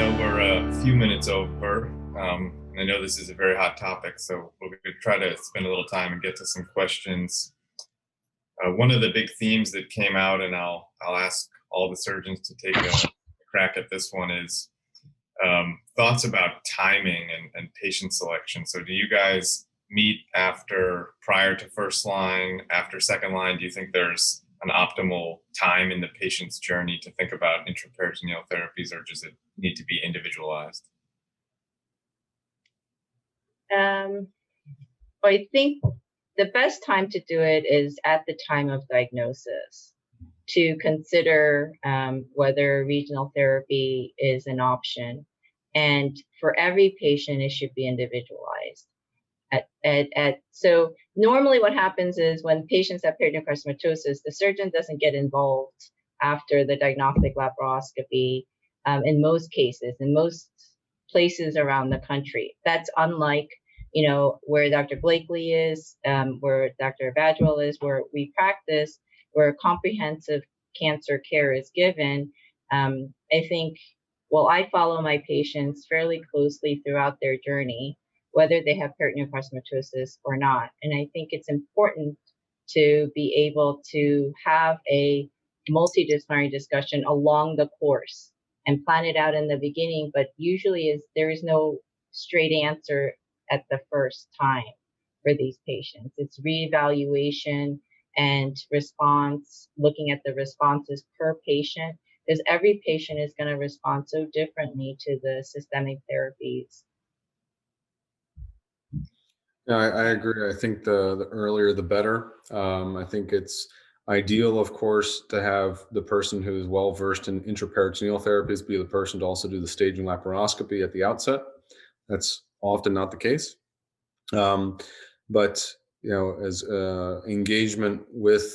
know we're a few minutes over. And I know this is a very hot topic, so we're going to try to spend a little time and get to some questions. One of the big themes that came out, and I'll ask all the surgeons to take a crack at this one, is thoughts about timing and patient selection. So do you guys meet prior to first line, after second line? Do you think there's an optimal time in the patient's journey to think about intraperitoneal therapies, or does it need to be individualized? I think the best time to do it is at the time of diagnosis, to consider whether regional therapy is an option. And for every patient, it should be individualized. So normally what happens is when patients have peritoneal carcinomatosis, the surgeon doesn't get involved after the diagnostic laparoscopy in most cases, in most places around the country. That's unlike, where Dr. Blakely is, where Dr. Badgwell is, where we practice, where comprehensive cancer care is given. I think, I follow my patients fairly closely throughout their journey, whether they have peritoneal carcinomatosis or not. And I think it's important to be able to have a multidisciplinary discussion along the course and plan it out in the beginning, but usually there is no straight answer at the first time for these patients. It's reevaluation and response, looking at the responses per patient, because every patient is going to respond so differently to the systemic therapies. Yeah, I agree. I think the earlier the better. I think it's ideal, of course, to have the person who is well versed in intraperitoneal therapies be the person to also do the staging laparoscopy at the outset. That's often not the case. But as engagement with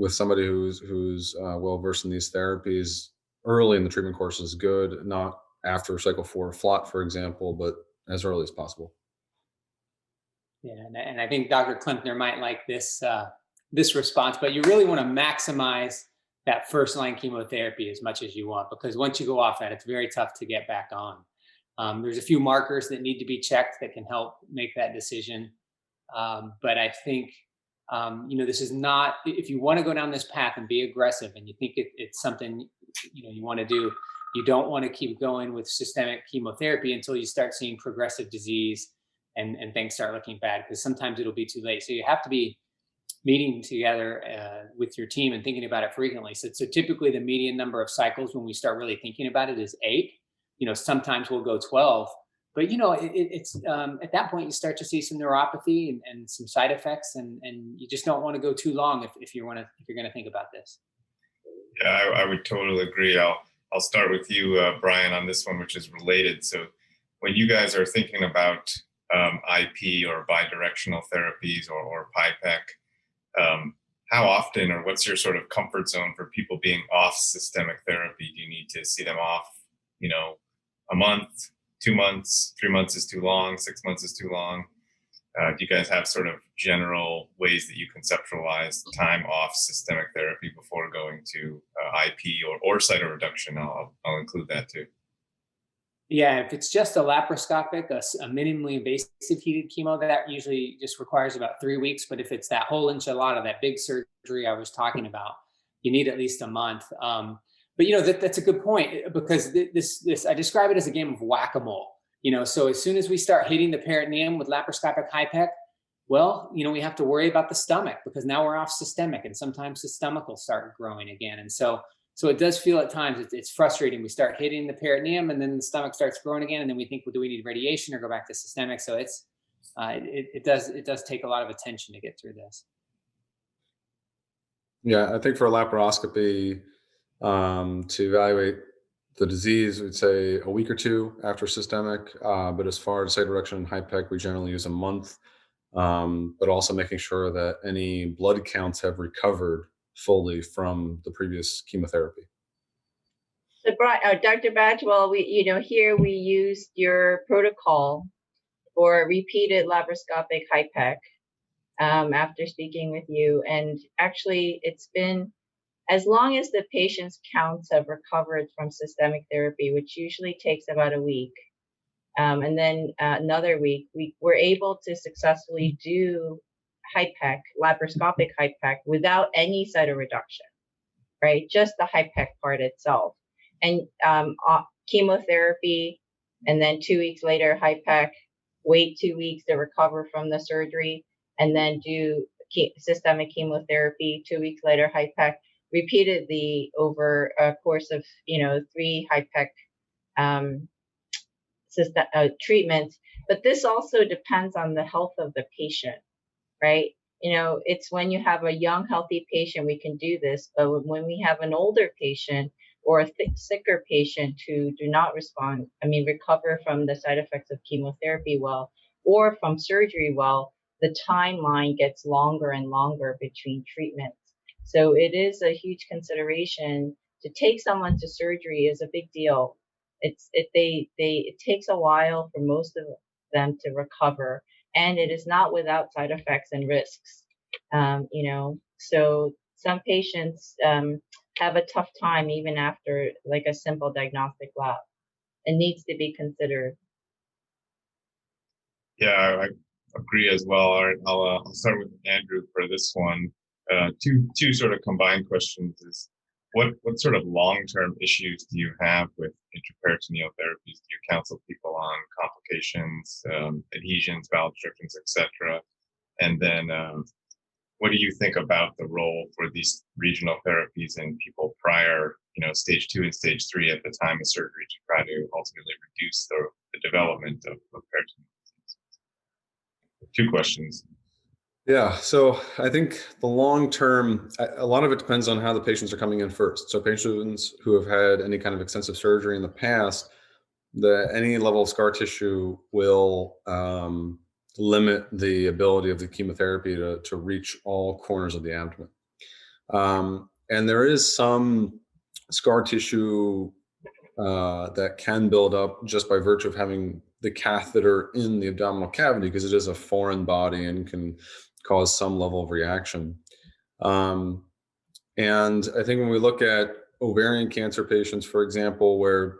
somebody who's well versed in these therapies early in the treatment course is good, not after cycle 4 FLOT, for example, but as early as possible. Yeah, and I think Dr. Klempner might like this response, but you really want to maximize that first line chemotherapy as much as you want, because once you go off that, it's very tough to get back on. There's a few markers that need to be checked that can help make that decision. But I think, this is not, if you want to go down this path and be aggressive and you think it's something, you want to do, you don't want to keep going with systemic chemotherapy until you start seeing progressive disease and things start looking bad, because sometimes it'll be too late. So you have to be meeting together with your team and thinking about it frequently. So typically the median number of cycles when we start really thinking about it is 8. Sometimes we'll go 12, but it's at that point you start to see some neuropathy and some side effects, and you just don't want to go too long if you're going to think about this. Yeah, I would totally agree. I'll start with you, Brian, on this one, which is related. So when you guys are thinking about IP or bidirectional therapies or PIPAC, how often, or what's your sort of comfort zone for people being off systemic therapy? Do you need to see them off, a month, 2 months, 3 months is too long, 6 months is too long? Do you guys have sort of general ways that you conceptualize time off systemic therapy before going to IP or cytoreduction? I'll include that too. Yeah, if it's just a laparoscopic, a minimally invasive heated chemo, that usually just requires about 3 weeks. But if it's that whole enchilada, that big surgery I was talking about, you need at least a month. But that's a good point, because this I describe it as a game of whack-a-mole. So as soon as we start hitting the peritoneum with laparoscopic HIPEC, we have to worry about the stomach, because now we're off systemic, and sometimes the stomach will start growing again. And so it does feel at times it's frustrating. We start hitting the peritoneum, and then the stomach starts growing again, and then we think, well, do we need radiation or go back to systemic? So it does take a lot of attention to get through this. Yeah, I think for a laparoscopy, to evaluate the disease, we'd say a week or 2 after systemic. But as far as cytoreduction and HIPEC, we generally use a month. But also making sure that any blood counts have recovered fully from the previous chemotherapy. So, Dr. Badgwell, here we used your protocol for repeated laparoscopic HIPEC after speaking with you, and actually it's been as long as the patient's counts have recovered from systemic therapy, which usually takes about a week, and then another week, we're able to successfully do HIPEC, laparoscopic HIPEC, without any cytoreduction, right? Just the HIPEC part itself. And chemotherapy, and then 2 weeks later, HIPEC, wait 2 weeks to recover from the surgery, and then do systemic chemotherapy, 2 weeks later, HIPEC, repeatedly over a course of, 3 HIPEC treatments. But this also depends on the health of the patient, right? It's when you have a young, healthy patient, we can do this. But when we have an older patient or a sicker patient who do not recover from the side effects of chemotherapy well, or from surgery well, the timeline gets longer and longer between treatments. So it is a huge consideration. To take someone to surgery is a big deal. It takes a while for most of them to recover, and it is not without side effects and risks. So some patients have a tough time even after like a simple diagnostic lab. It needs to be considered. Yeah, I agree as well. All right, I'll start with Andrew for this one. Two sort of combined questions is, what sort of long-term issues do you have with intraperitoneal therapies? Do you counsel people on complications, adhesions, valve restrictions, etc.? And then what do you think about the role for these regional therapies in people prior, stage 2 and stage 3 at the time of surgery to try to ultimately reduce the development of peritoneal disease? 2 questions. Yeah, so I think the long term, a lot of it depends on how the patients are coming in first. So patients who have had any kind of extensive surgery in the past, any level of scar tissue will limit the ability of the chemotherapy to reach all corners of the abdomen. And there is some scar tissue that can build up just by virtue of having the catheter in the abdominal cavity, because it is a foreign body and can cause some level of reaction. And I think when we look at ovarian cancer patients, for example, where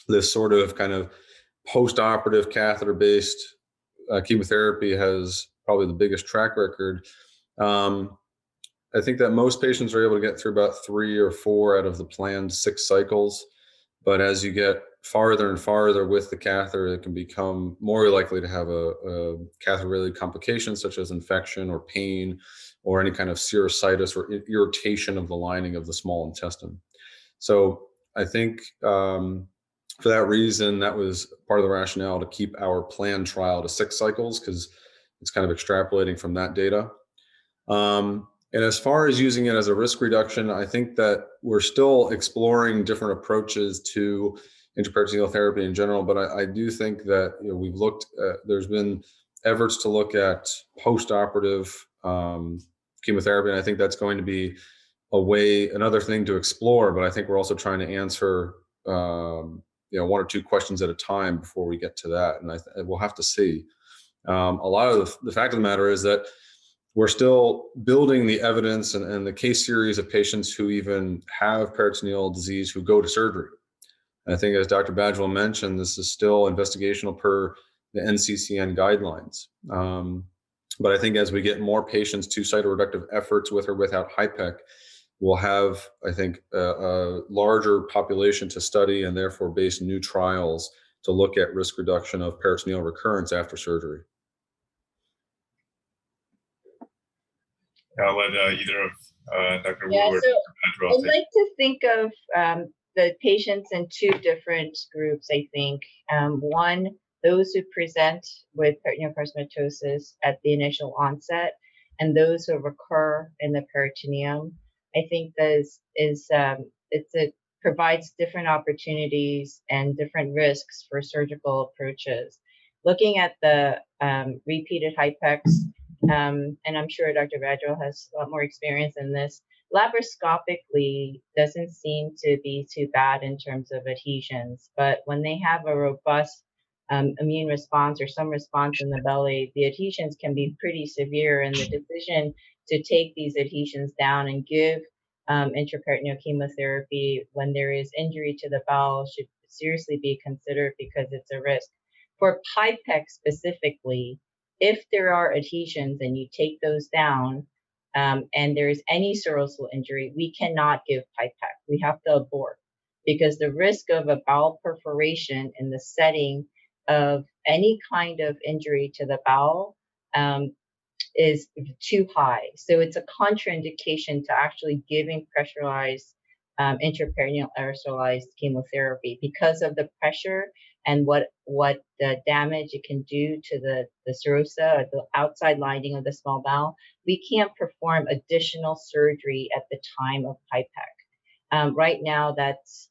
this sort of kind of post-operative catheter-based chemotherapy has probably the biggest track record, I think that most patients are able to get through about 3 or 4 out of the planned 6 cycles. But as you get farther and farther with the catheter, it can become more likely to have a catheter-related complication, such as infection or pain or any kind of serositis or irritation of the lining of the small intestine. So I think for that reason, that was part of the rationale to keep our planned trial to 6 cycles, because it's kind of extrapolating from that data. And as far as using it as a risk reduction, I think that we're still exploring different approaches to intraperitoneal therapy in general. But I do think that we've looked there's been efforts to look at post-operative chemotherapy, and I think that's going to be another thing to explore. But I think we're also trying to answer 1 or 2 questions at a time before we get to that, and we'll have to see. A lot of the fact of the matter is that we're still building the evidence and the case series of patients who even have peritoneal disease who go to surgery. And I think, as Dr. Badgwell mentioned, this is still investigational per the NCCN guidelines. But I think as we get more patients to cytoreductive efforts with or without HIPEC, we'll have, I think, a larger population to study and therefore base new trials to look at risk reduction of peritoneal recurrence after surgery. I'll let either of Dr. Woo or So Dr. Badgwell I'd like to think of the patients in 2 different groups, I think. One, those who present with peritoneal carcinomatosis at the initial onset, and those who recur in the peritoneum. I think it provides different opportunities and different risks for surgical approaches. Looking at the repeated HIPECs, and I'm sure Dr. Badgwell has a lot more experience in this, laparoscopically doesn't seem to be too bad in terms of adhesions. But when they have a robust immune response or some response in the belly, the adhesions can be pretty severe, and the decision to take these adhesions down and give intraperitoneal chemotherapy when there is injury to the bowel should seriously be considered because it's a risk. For PIPAC specifically, if there are adhesions and you take those down, and there is any serosal injury, we cannot give PIPAC. We have to abort because the risk of a bowel perforation in the setting of any kind of injury to the bowel is too high. So it's a contraindication to actually giving pressurized intraperitoneal aerosolized chemotherapy because of the pressure and what the damage it can do to the serosa, or the outside lining of the small bowel. We can't perform additional surgery at the time of PIPAC. Right now,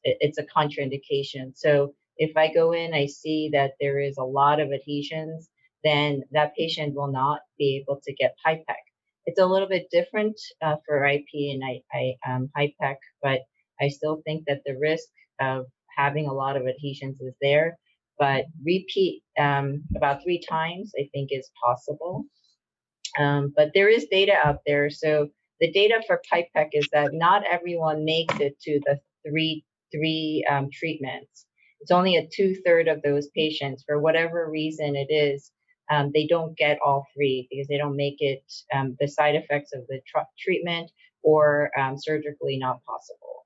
it's a contraindication. So if I go in, I see that there is a lot of adhesions, then that patient will not be able to get PIPAC. It's a little bit different for IP and PIPAC, but I still think that the risk of having a lot of adhesions is there. But repeat about 3 times, I think, is possible. But there is data out there. So the data for PIPAC is that not everyone makes it to the three treatments. It's only a 2/3 of those patients, for whatever reason it is. They don't get all 3 because they don't make it, the side effects of the treatment or surgically not possible.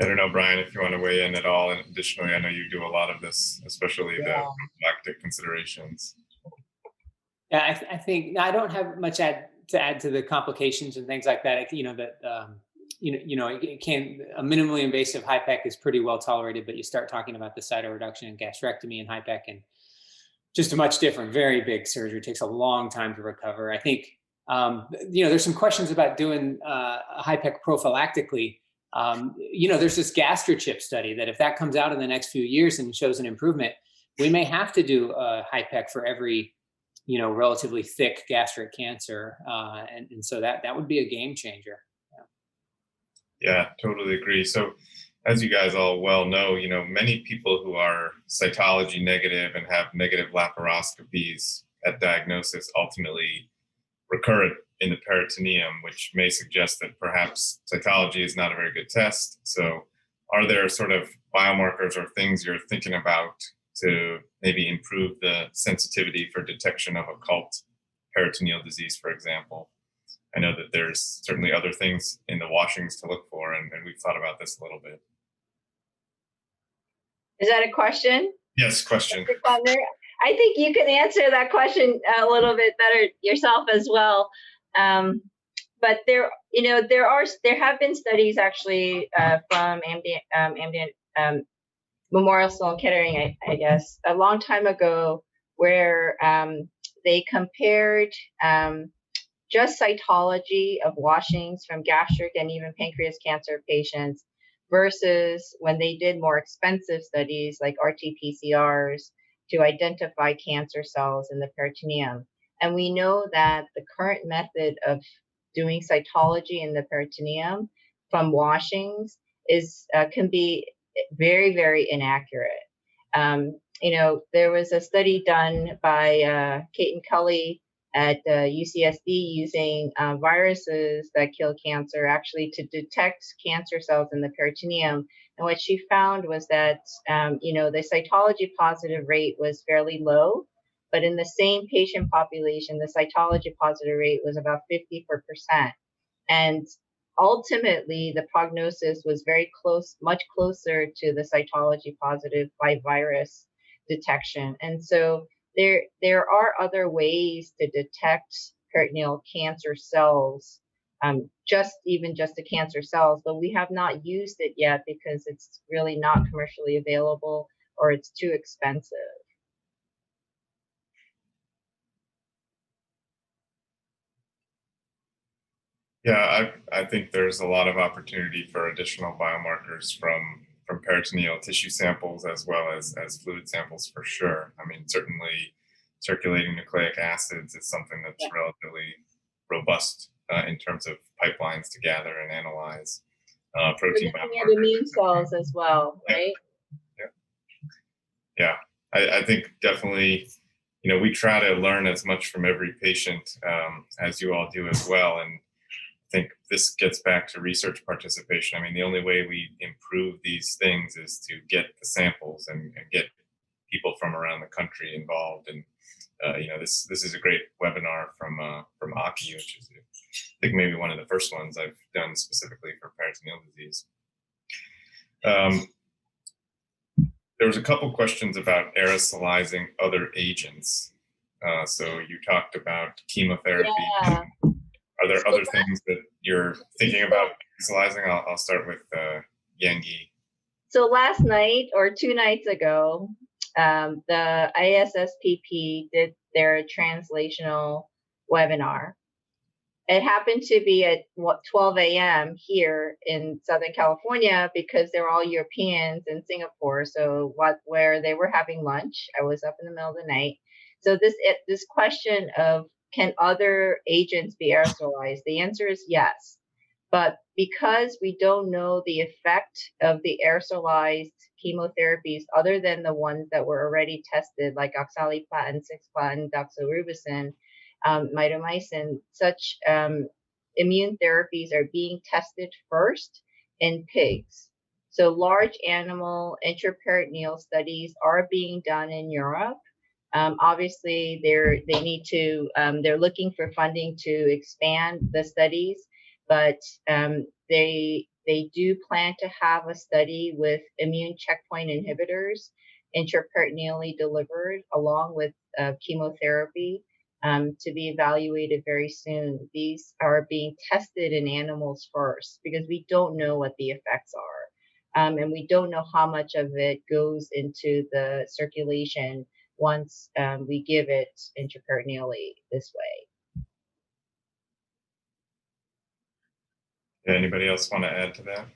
I don't know, Brian, if you want to weigh in at all. And additionally, I know you do a lot of this, especially the prophylactic considerations. Yeah, I think I don't have much to add to the complications and things like that. You know that it can, a minimally invasive HIPEC is pretty well tolerated, but you start talking about the cytoreduction and gastrectomy and HIPEC, and just a much different, very big surgery. It takes a long time to recover. I think there's some questions about doing a HIPEC prophylactically. There's this GastroChip study that if that comes out in the next few years and shows an improvement, we may have to do a HIPEC for every, relatively thick gastric cancer. And so that would be a game changer. Yeah, totally agree. So as you guys all well know, many people who are cytology negative and have negative laparoscopies at diagnosis ultimately recur in the peritoneum, which may suggest that perhaps cytology is not a very good test. So are there sort of biomarkers or things you're thinking about to maybe improve the sensitivity for detection of occult peritoneal disease, for example? I know that there's certainly other things in the washings to look for, and we've thought about this a little bit. Is that a question? Yes, question. I think you can answer that question a little bit better yourself as well. But there have been studies actually from Memorial Sloan Kettering, I guess, a long time ago, where they compared just cytology of washings from gastric and even pancreas cancer patients versus when they did more expensive studies like RT-PCRs to identify cancer cells in the peritoneum. And we know that the current method of doing cytology in the peritoneum from washings can be very, very inaccurate. There was a study done by Kate and Cully at UCSD using viruses that kill cancer actually to detect cancer cells in the peritoneum. And what she found was that, the cytology positive rate was fairly low, but in the same patient population, the cytology positive rate was about 54%. And ultimately, the prognosis was very close, much closer to the cytology positive by virus detection. And so there are other ways to detect peritoneal cancer cells, just the cancer cells, but we have not used it yet because it's really not commercially available or it's too expensive. Yeah, I think there's a lot of opportunity for additional biomarkers from peritoneal tissue samples as well as fluid samples for sure. I mean, certainly circulating nucleic acids is something that's relatively robust in terms of pipelines to gather and analyze protein We're looking biomarkers. at immune cells as well, right? Yeah. I think definitely we try to learn as much from every patient as you all do as well. And I think this gets back to research participation. I mean, the only way we improve these things is to get the samples and get people from around the country involved. And this is a great webinar from Aki, which is I think maybe one of the first ones I've done specifically for peritoneal disease. There was a couple questions about aerosolizing other agents. So you talked about chemotherapy. Yeah. Are there other things that you're thinking about aerosolizing? I'll start with Yanghee. So last night or 2 nights ago, the ISSPP did their translational webinar. It happened to be at 12 a.m. here in Southern California because they're all Europeans in Singapore. So where they were having lunch, I was up in the middle of the night. So this question of can other agents be aerosolized? The answer is yes. But because we don't know the effect of the aerosolized chemotherapies other than the ones that were already tested, like oxaliplatin, cisplatin, doxorubicin, mitomycin, such immune therapies are being tested first in pigs. So large animal intraperitoneal studies are being done in Europe. Obviously, they're looking for funding to expand the studies, but they do plan to have a study with immune checkpoint inhibitors intraperitoneally delivered along with chemotherapy to be evaluated very soon. These are being tested in animals first because we don't know what the effects are. And we don't know how much of it goes into the circulation once we give it intraperitoneally this way. Yeah, anybody else want to add to that?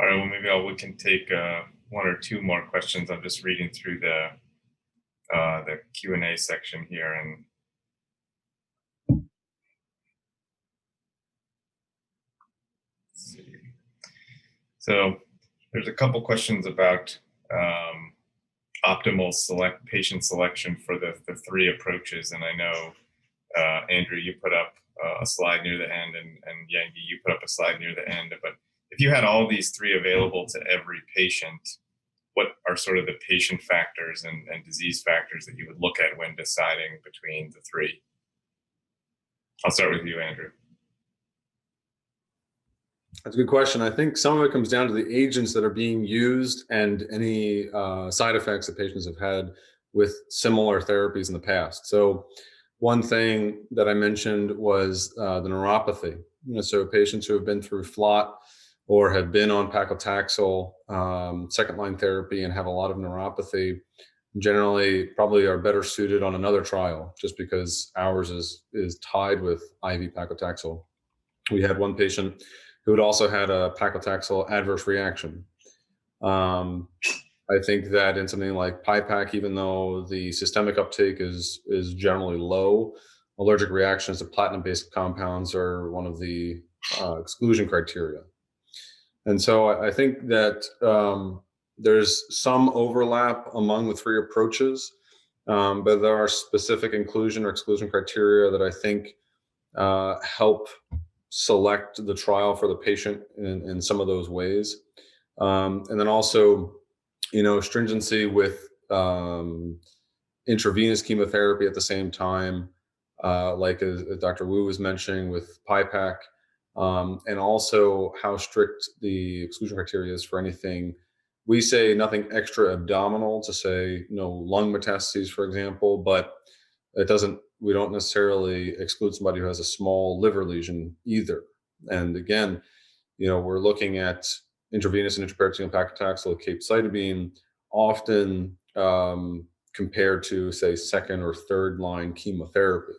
All right, well, maybe we can take 1 or 2 more questions. I'm just reading through the Q&A section here, and let's see. So there's a couple questions about optimal patient selection for the 3 approaches, and I know Andrew, you put up a slide near the end, and Yanghee, you put up a slide near the end. But if you had all these 3 available to every patient, what are sort of the patient factors and disease factors that you would look at when deciding between the 3? I'll start with you, Andrew. That's a good question. I think some of it comes down to the agents that are being used and any side effects that patients have had with similar therapies in the past. So one thing that I mentioned was the neuropathy. So patients who have been through FLOT or have been on paclitaxel second-line therapy and have a lot of neuropathy generally probably are better suited on another trial just because ours is tied with IV paclitaxel. We had one patient who had also had a paclitaxel adverse reaction. I think that in something like PIPAC, even though the systemic uptake is generally low, allergic reactions to platinum-based compounds are one of the exclusion criteria. And so I think that there's some overlap among the 3 approaches, but there are specific inclusion or exclusion criteria that I think help select the trial for the patient in some of those ways. And then also, stringency with intravenous chemotherapy at the same time, like as Dr. Woo was mentioning with PIPAC, and also how strict the exclusion criteria is for anything. We say nothing extra abdominal to say no lung metastases, for example, but we don't necessarily exclude somebody who has a small liver lesion either. And again, we're looking at intravenous and intraperitoneal paclitaxel with capecitabine often compared to, say, 2nd or 3rd line chemotherapy.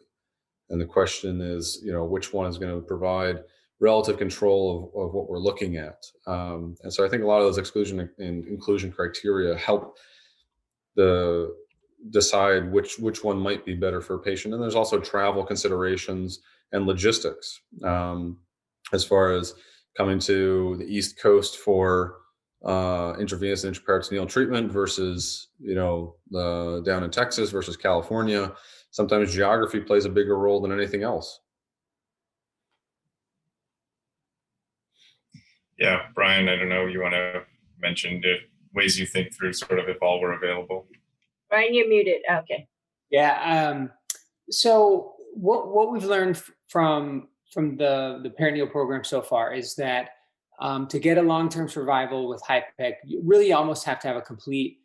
And the question is, which one is going to provide relative control of what we're looking at. And so I think a lot of those exclusion and inclusion criteria help decide which one might be better for a patient. And there's also travel considerations and logistics as far as coming to the East Coast for intravenous and intraperitoneal treatment versus, down in Texas versus California. Sometimes geography plays a bigger role than anything else. Yeah, Brian, I don't know, you want to mention the ways you think through sort of if all were available? Brian, you're muted. Okay. Yeah. So what we've learned from the peritoneal program so far is that to get a long-term survival with HIPEC, you really almost have to have a complete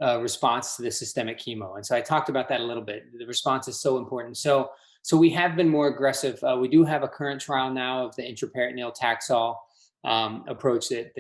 response to the systemic chemo. And so I talked about that a little bit. The response is so important. So we have been more aggressive. We do have a current trial now of the intraperitoneal Taxol approach that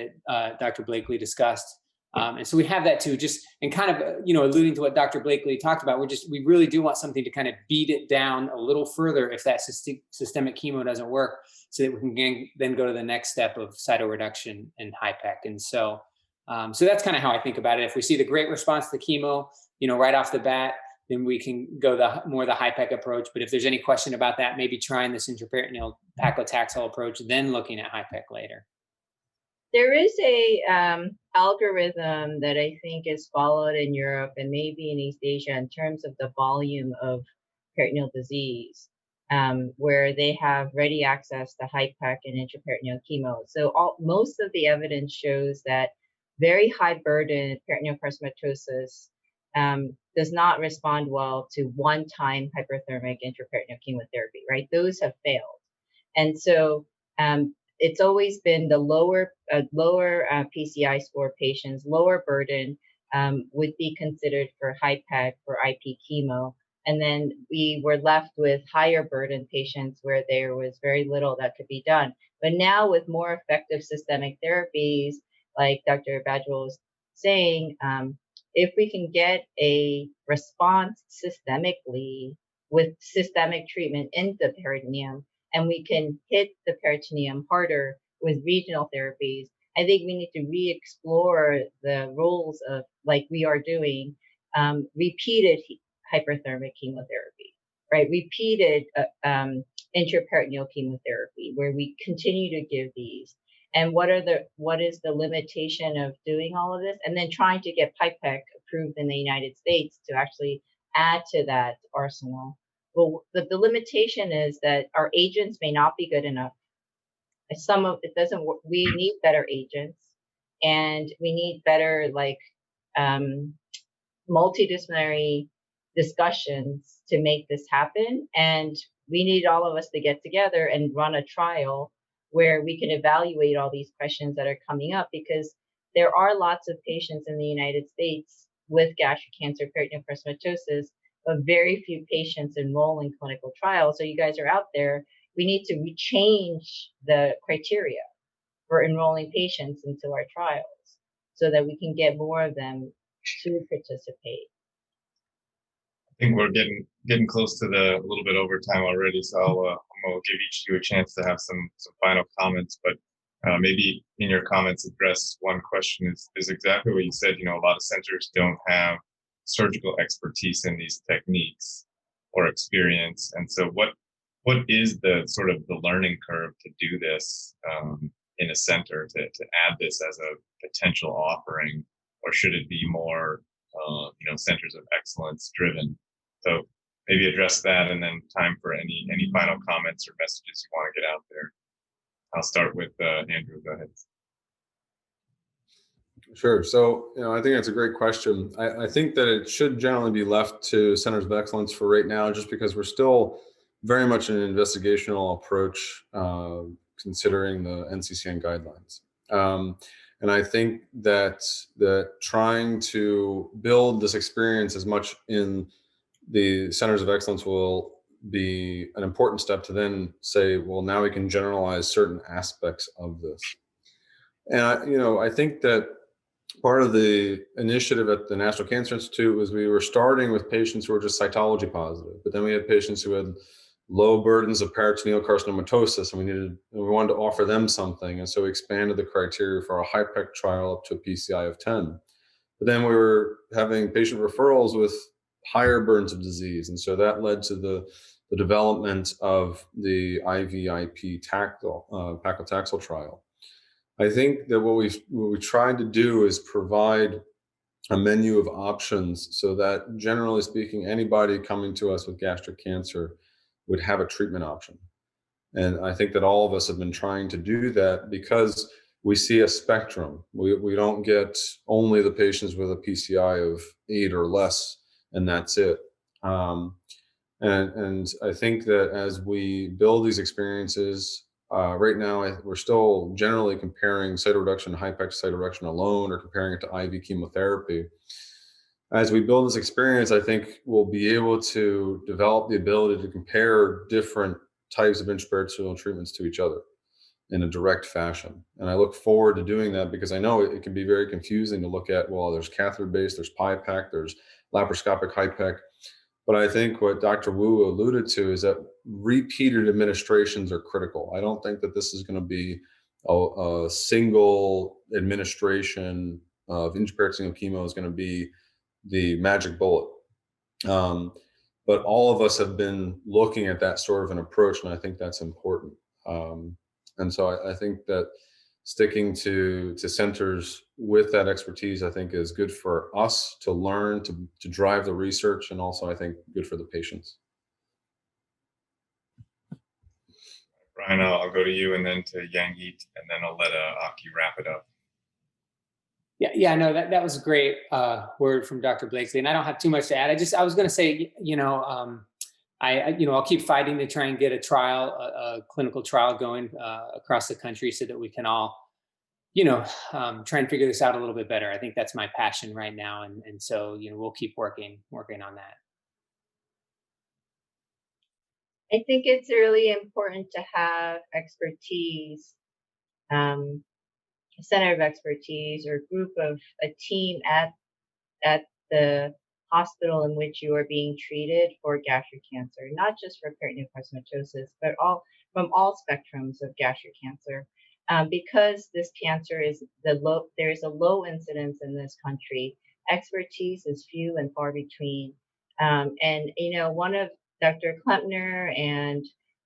Dr. Blakely discussed. And so we have that too, just and kind of, alluding to what Dr. Blakely talked about, we really do want something to kind of beat it down a little further if that systemic chemo doesn't work, so that we can then go to the next step of cytoreduction and HIPEC. And so that's kind of how I think about it. If we see the great response to the chemo, right off the bat, then we can go the HIPEC approach. But if there's any question about that, maybe trying this intraperitoneal paclitaxel approach, then looking at HIPEC later. There is a algorithm that I think is followed in Europe and maybe in East Asia in terms of the volume of peritoneal disease, where they have ready access to HIPEC and intraperitoneal chemo. So most of the evidence shows that very high burden peritoneal carcinomatosis does not respond well to one-time hyperthermic intraperitoneal chemotherapy, right? Those have failed. And so it's always been the lower PCI score patients, lower burden would be considered for HIPEC, for IP chemo. And then we were left with higher burden patients where there was very little that could be done. But now with more effective systemic therapies, like Dr. Badgwell was saying, if we can get a response systemically with systemic treatment in the peritoneum, and we can hit the peritoneum harder with regional therapies, I think we need to re-explore the roles of, like we are doing, repeated hyperthermic chemotherapy, right? Repeated intraperitoneal chemotherapy, where we continue to give these. And what is the limitation of doing all of this? And then trying to get PIPAC approved in the United States to actually add to that arsenal. Well, the limitation is that our agents may not be good enough. Some of it doesn't work. We need better agents, and we need better multidisciplinary discussions to make this happen. And we need all of us to get together and run a trial where we can evaluate all these questions that are coming up, because there are lots of patients in the United States with gastric cancer, peritoneal carcinomatosis, but very few patients enroll in clinical trials. So you guys are out there. We need to change the criteria for enrolling patients into our trials so that we can get more of them to participate. I think we're getting close to a little bit over time already, so I'll give each of you a chance to have some final comments. But maybe in your comments address one question is exactly what you said. A lot of centers don't have surgical expertise in these techniques or experience, and so what is the sort of the learning curve to do this in a center, to add this as a potential offering, or should it be more centers of excellence driven? So maybe address that, and then time for any final comments or messages you want to get out there. I'll start with Andrew. Go ahead. Sure. So, I think that's a great question. I think that it should generally be left to centers of excellence for right now, just because we're still very much an investigational approach, considering the NCCN guidelines. And I think that trying to build this experience as much in the centers of excellence will be an important step to then say, well, now we can generalize certain aspects of this. And I think that part of the initiative at the National Cancer Institute was we were starting with patients who were just cytology positive, but then we had patients who had low burdens of peritoneal carcinomatosis, and we wanted to offer them something. And so we expanded the criteria for our HIPEC trial up to a PCI of 10. But then we were having patient referrals with higher burdens of disease. And so that led to the development of the IVIP paclitaxel trial. I think that what we tried to do is provide a menu of options so that, generally speaking, anybody coming to us with gastric cancer would have a treatment option. And I think that all of us have been trying to do that because we see a spectrum. We don't get only the patients with a PCI of 8 or less, and that's it. And I think that as we build these experiences, right now we're still generally comparing cytoreduction, HIPAC cytoreduction alone, or comparing it to IV chemotherapy. As we build this experience, I think we'll be able to develop the ability to compare different types of intraperitoneal treatments to each other in a direct fashion. And I look forward to doing that because I know it can be very confusing to look at, well, there's catheter-based, there's PIPAC, there's laparoscopic HIPAC. But I think what Dr. Woo alluded to is that repeated administrations are critical. I don't think that this is going to be a single administration of intraperitoneal chemo is going to be the magic bullet. But all of us have been looking at that sort of an approach, and I think that's important. And so I think that sticking to centers with that expertise, I think, is good for us to learn, to drive the research, and also I think good for the patients. Brian, I'll go to you and then to Yanghee, and then I'll let Aki wrap it up. Yeah, no, that was a great word from Dr. Blakeslee, and I don't have too much to add. I was going to say, I'll keep fighting to try and get a clinical trial going across the country so that we can all, try and figure this out a little bit better. I think that's my passion right now, and so we'll keep working on that. I think it's really important to have expertise, a center of expertise or a team at the hospital in which you are being treated for gastric cancer, not just for peritoneal carcinomatosis, but from all spectrums of gastric cancer. Because this cancer is there is a low incidence in this country. Expertise is few and far between. And one of Dr. Klempner and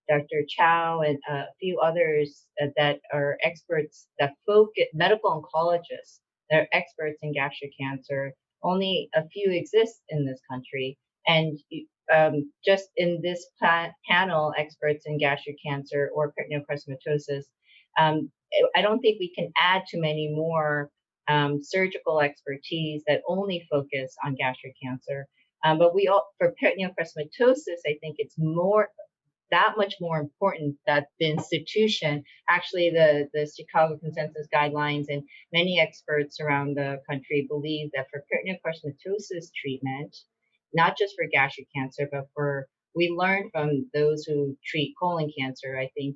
Dr. Chow and a few others that are experts that medical oncologists that are experts in gastric cancer. Only a few exist in this country. And just in this panel, experts in gastric cancer or peritoneal carcinomatosis, I don't think we can add too many more surgical expertise that only focus on gastric cancer. But for peritoneal carcinomatosis, I think it's that much more important that the institution, actually the Chicago Consensus Guidelines and many experts around the country believe that for peritoneal carcinomatosis treatment, not just for gastric cancer, but we learned from those who treat colon cancer. I think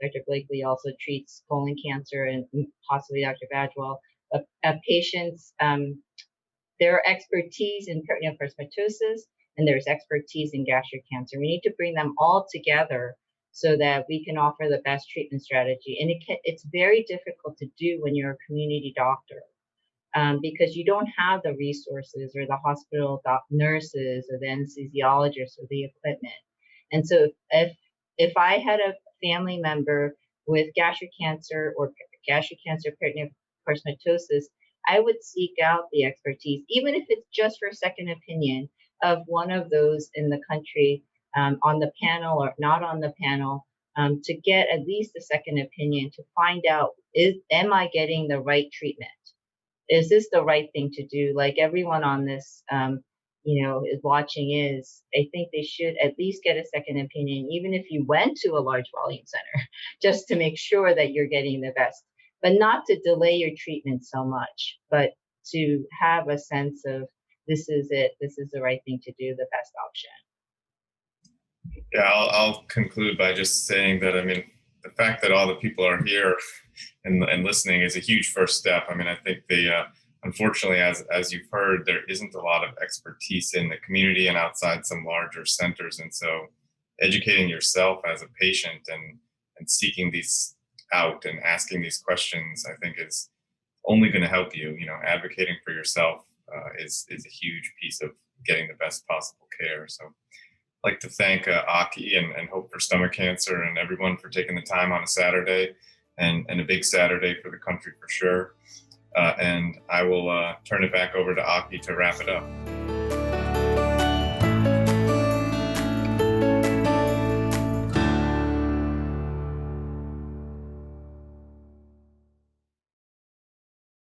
Dr. Blakeslee also treats colon cancer, and possibly Dr. Badgwell, patients. There are expertise in peritoneal carcinomatosis, and there's expertise in gastric cancer. We need to bring them all together so that we can offer the best treatment strategy. And it's very difficult to do when you're a community doctor, because you don't have the resources or the hospital nurses or the anesthesiologists or the equipment. And so if I had a family member with gastric cancer or gastric cancer peritoneal carcinomatosis, I would seek out the expertise, even if it's just for a second opinion, of one of those in the country on the panel or not on the panel, to get at least a second opinion to find out, am I getting the right treatment? Is this the right thing to do? Like everyone on this, is watching I think they should at least get a second opinion, even if you went to a large volume center, just to make sure that you're getting the best, but not to delay your treatment so much, but to have a sense of, this is it, this is the right thing to do, the best option. Yeah, I'll conclude by just saying that, the fact that all the people are here and listening is a huge first step. I think unfortunately, as you've heard, there isn't a lot of expertise in the community and outside some larger centers. And so educating yourself as a patient and seeking these out and asking these questions, I think is only going to help you. Advocating for yourself is a huge piece of getting the best possible care. So I'd like to thank Aki and Hope for Stomach Cancer and everyone for taking the time on a Saturday. and a big Saturday for the country for sure. And I will turn it back over to Aki to wrap it up.